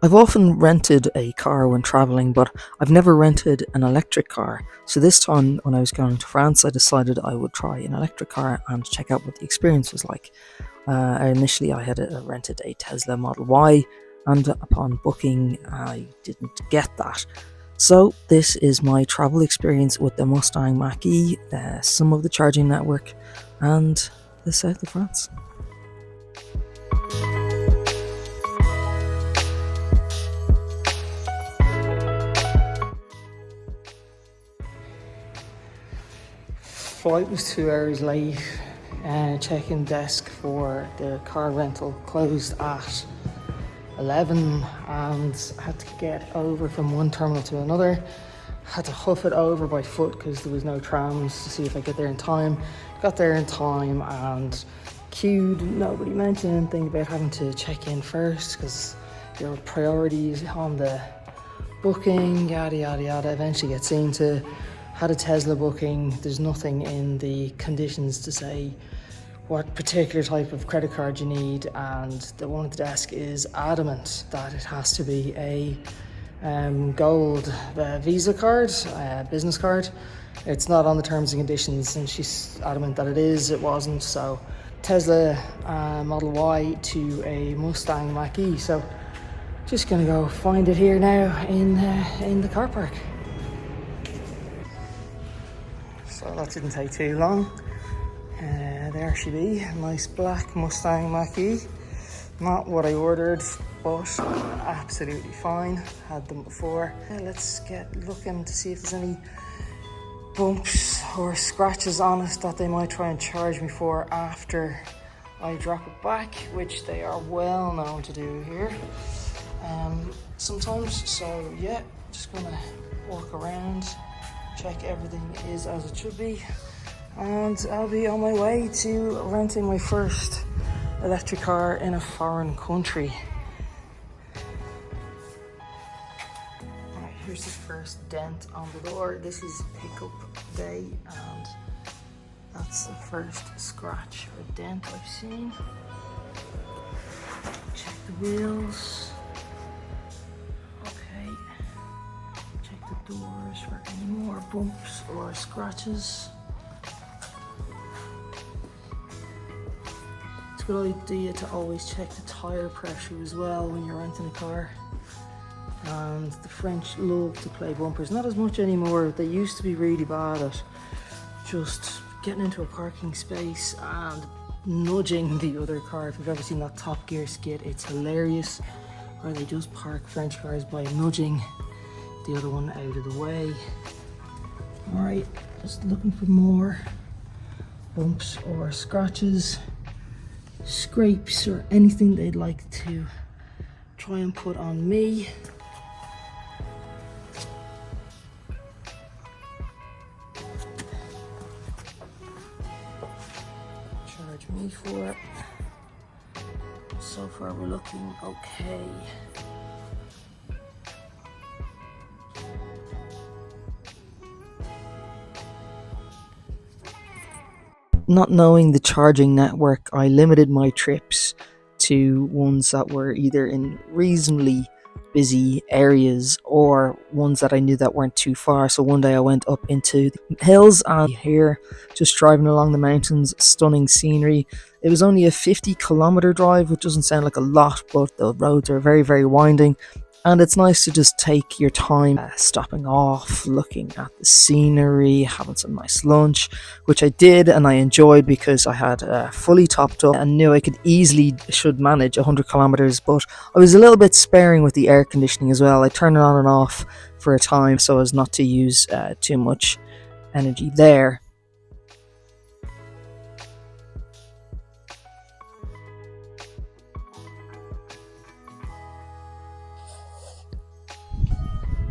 I've often rented a car when traveling, but I've never rented an electric car. So this time when I was going to France, I decided I would try an electric car and check out what the experience was like. Initially, I had rented a Tesla Model Y, and upon booking, I didn't get that. So this is my travel experience with the Mustang Mach-E, some of the charging network, and the south of France. Flight was 2 hours late. Check-in desk for the car rental closed at 11, and had to get over from one terminal to another. Had to hoof it over by foot because there was no trams to see if I get there in time. Got there in time and queued. Nobody mentioned anything about having to check in first because your priorities on the booking, yada yada yada. Eventually get seen to. Had a Tesla booking. There's nothing in the conditions to say what particular type of credit card you need, and the one at the desk is adamant that it has to be a gold Visa card, business card. It's not on the terms and conditions, and she's adamant that it is. It wasn't. So Tesla Model Y to a Mustang Mach-E. So just gonna go find it here now in the car park. So that didn't take too long. There she be, a nice black Mustang Mach-E. Not what I ordered, but absolutely fine. Had them before. Let's get looking to see if there's any bumps or scratches on it that they might try and charge me for after I drop it back, which they are well known to do here sometimes. So yeah, just gonna walk around, check everything is as it should be, and I'll be on my way to renting my first electric car in a foreign country. Alright, here's the first dent on the door. This is pickup day, and that's the first scratch or dent I've seen. Check the wheels. Okay. Check the doors for any more bumps or scratches. It's a good idea to always check the tire pressure as well when you're renting a car. And the French love to play bumpers, not as much anymore. They used to be really bad at just getting into a parking space and nudging the other car. If you've ever seen that Top Gear skit, it's hilarious, where they just park French cars by nudging the other one out of the way. Alright, just looking for more bumps or scratches, scrapes, or anything they'd like to try and put on me. Charge me for it. So far we're looking okay. Not knowing the charging network, I limited my trips to ones that were either in reasonably busy areas or ones that I knew that weren't too far. So one day I went up into the hills, and here, just driving along the mountains, stunning scenery. It was only a 50-kilometer drive, which doesn't sound like a lot, but the roads are very, very winding. And it's nice to just take your time stopping off, looking at the scenery, having some nice lunch, which I did and I enjoyed because I had fully topped up and knew I could easily should manage 100 kilometers. But I was a little bit sparing with the air conditioning as well. I turned it on and off for a time so as not to use too much energy there.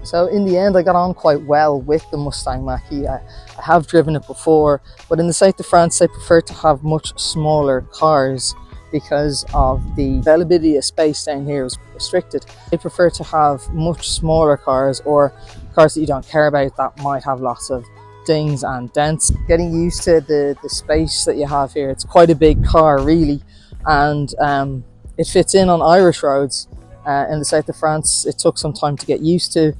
So in the end, I got on quite well with the Mustang Mach-E. I have driven it before, but in the south of France, they prefer to have much smaller cars because of the availability of space down here is restricted. They prefer to have much smaller cars, or cars that you don't care about that might have lots of dings and dents. Getting used to the space that you have here. It's quite a big car really, and it fits in on Irish roads. In the south of France, it took some time to get used to,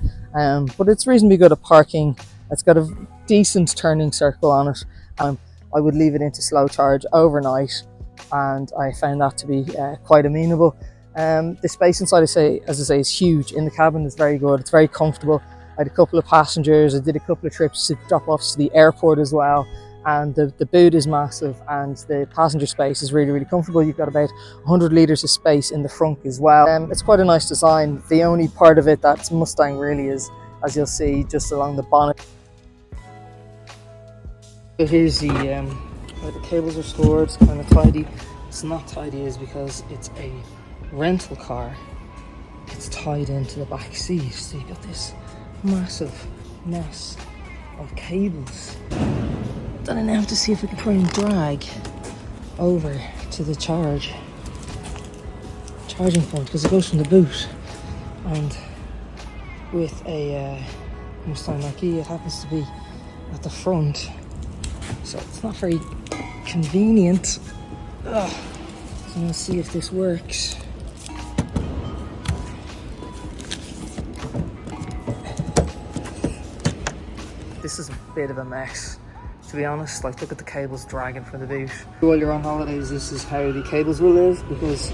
but it's reasonably good at parking. It's got a decent turning circle on it. I would leave it into slow charge overnight, and I found that to be quite amenable. The space inside, as I say, is huge. In the cabin, it's very good. It's very comfortable. I had a couple of passengers. I did a couple of trips to drop-offs to the airport as well. And the boot is massive, and the passenger space is really, really comfortable. You've got about 100 litres of space in the front as well. It's quite a nice design. The only part of it that's Mustang really is, as you'll see, just along the bonnet. So here's the where the cables are stored. It's kind of tidy. It's not tidy is because it's a rental car. It's tied into the back seat, so you've got this massive mess of cables. Then I now have to see if we can try and drag over to the charging point, because it goes from the boot, and with a Mustang Mach-E it happens to be at the front, so it's not very convenient. So I'm going to see if this works. This is a bit of a mess, to be honest. Like, look at the cables dragging from the boot. While you're on holidays, this is how the cables will live, because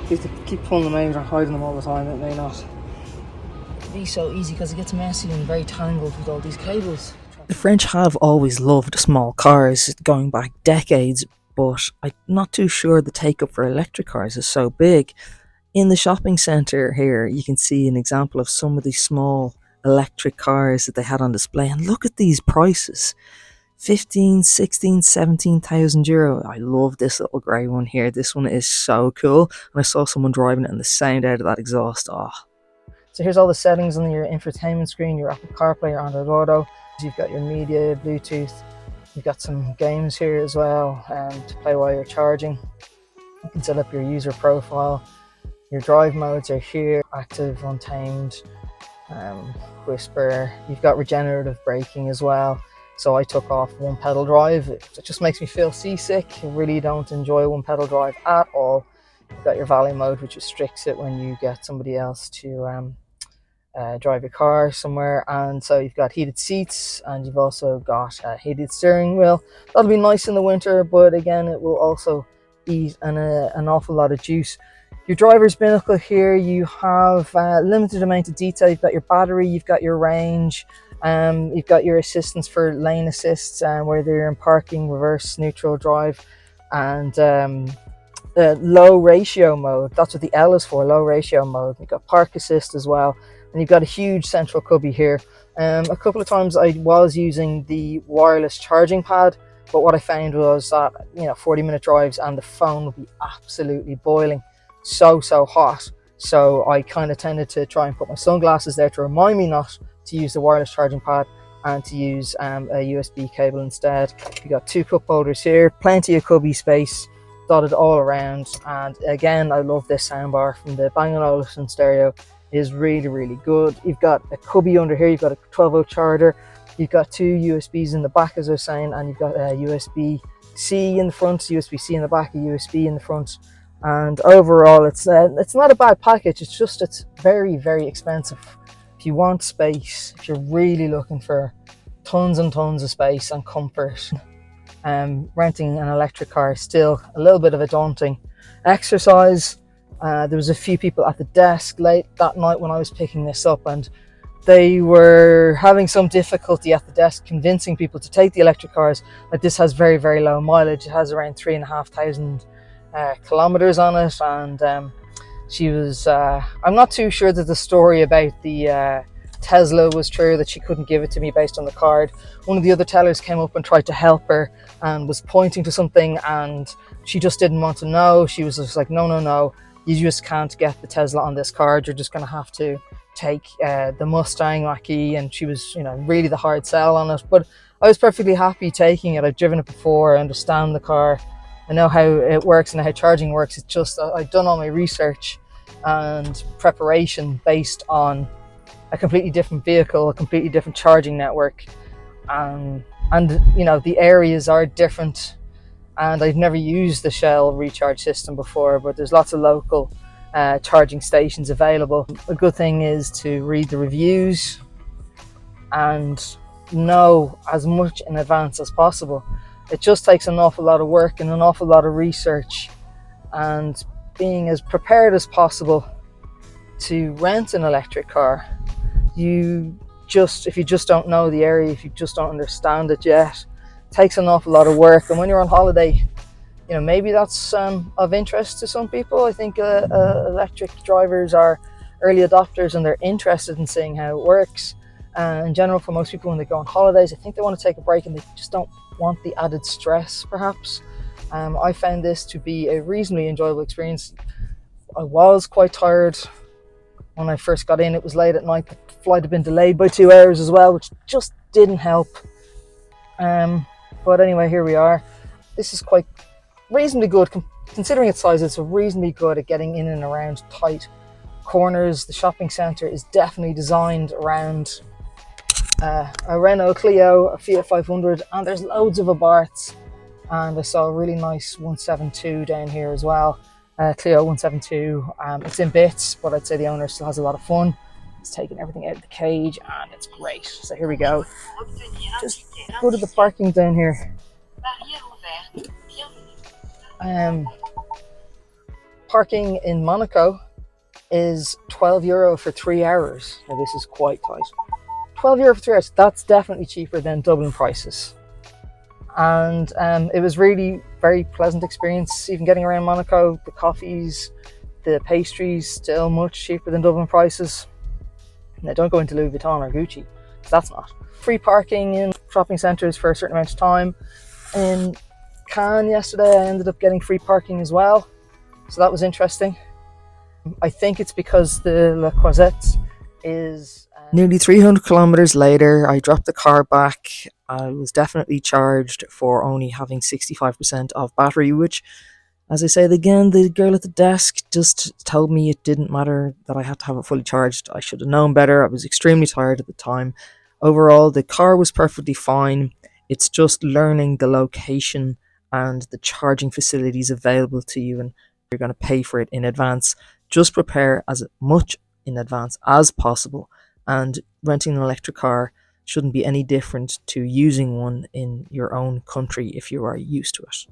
you have to keep pulling them out or hiding them all the time. It may not be so easy because it gets messy and very tangled with all these cables. The French have always loved small cars, going back decades, but I'm not too sure the take-up for electric cars is so big. In the shopping centre here, you can see an example of some of these small electric cars that they had on display, and look at these prices. 15, 16, 17,000 euro. I love this little grey one here. This one is so cool, and I saw someone driving it, and the sound out of that exhaust, So here's all the settings on your infotainment screen, your Apple CarPlay, your Android Auto. You've got your media, Bluetooth. You've got some games here as well to play while you're charging. You can set up your user profile. Your drive modes are here: active, untamed, whisper. You've got regenerative braking as well. So I took off one pedal drive. It just makes me feel seasick. I really don't enjoy one pedal drive at all. You've got your valley mode, which restricts it when you get somebody else to drive your car somewhere. And so you've got heated seats, and you've also got a heated steering wheel. That'll be nice in the winter, but again, it will also eat an awful lot of juice. Your driver's binnacle here, you have limited amount of detail. You've got your battery, you've got your range, you've got your assistance for lane assists, whether you're in parking, reverse, neutral, drive, and low ratio mode. That's what the L is for, low ratio mode. You've got park assist as well, and you've got a huge central cubby here. A couple of times I was using the wireless charging pad, but what I found was that 40-minute drives and the phone would be absolutely boiling. So hot. So I kind of tended to try and put my sunglasses there to remind me not to use the wireless charging pad and to use a USB cable instead. You got two cup holders here, plenty of cubby space dotted all around, and again, I love this soundbar from the Bang & Olufsen stereo. It is really, really good. You've got a cubby under here, you've got a 12-volt charger, you've got two USBs in the back, as I was saying, and you've got a USB-C in the front, USB-C in the back, a USB in the front. And overall, it's not a bad package. It's very, very expensive. If you want space, if you're really looking for tons and tons of space and comfort, renting an electric car is still a little bit of a daunting exercise. There was a few people at the desk late that night when I was picking this up, and they were having some difficulty at the desk convincing people to take the electric cars. Like, this has very, very low mileage. It has around 3,500 kilometers on it, and she was I'm not too sure that the story about the Tesla was true, that she couldn't give it to me based on the card. One of the other tellers came up and tried to help her and was pointing to something, and she just didn't want to know. She was just like, no, you just can't get the Tesla on this card. You're just going to have to take the Mustang Mach-E. And she was really the hard sell on it, but I was perfectly happy taking it. I've driven it before, I understand the car, I know how it works and how charging works. It's just I've done all my research and preparation based on a completely different vehicle, a completely different charging network, and the areas are different. And I've never used the Shell recharge system before, but there's lots of local charging stations available. A good thing is to read the reviews and know as much in advance as possible. It just takes an awful lot of work and an awful lot of research and being as prepared as possible to rent an electric car. If you just don't know the area, if you just don't understand it yet, it takes an awful lot of work. And when you're on holiday, maybe that's of interest to some people. I think electric drivers are early adopters and they're interested in seeing how it works. In general, for most people when they go on holidays, I think they want to take a break and they just don't want the added stress, perhaps. I found this to be a reasonably enjoyable experience. I was quite tired when I first got in. It was late at night. The flight had been delayed by 2 hours as well, which just didn't help. But anyway, here we are. This is quite reasonably good. Considering its size, it's reasonably good at getting in and around tight corners. The shopping centre is definitely designed around a Renault Clio, a Fiat 500, and there's loads of Abarths. And I saw a really nice 172 down here as well. Clio 172. It's in bits, but I'd say the owner still has a lot of fun. It's taking everything out of the cage and it's great. So here we go. Just go to the parking down here. Parking in Monaco is €12 for 3 hours. Now this is quite tight. €12 for 3 hours. That's definitely cheaper than Dublin prices. And it was really very pleasant experience. Even getting around Monaco, the coffees, the pastries, still much cheaper than Dublin prices. Now don't go into Louis Vuitton or Gucci, because that's not. Free parking in shopping centres for a certain amount of time. In Cannes yesterday, I ended up getting free parking as well, so that was interesting. I think it's because the La Croisette is nearly 300 kilometers later. I dropped the car back. I was definitely charged for only having 65% of battery, which, as I said again, the girl at the desk just told me it didn't matter, that I had to have it fully charged. I should have known better. I was extremely tired at the time. Overall, the car was perfectly fine. It's just learning the location and the charging facilities available to you, and you're going to pay for it in advance. Just prepare as much in advance as possible, and renting an electric car shouldn't be any different to using one in your own country if you are used to it.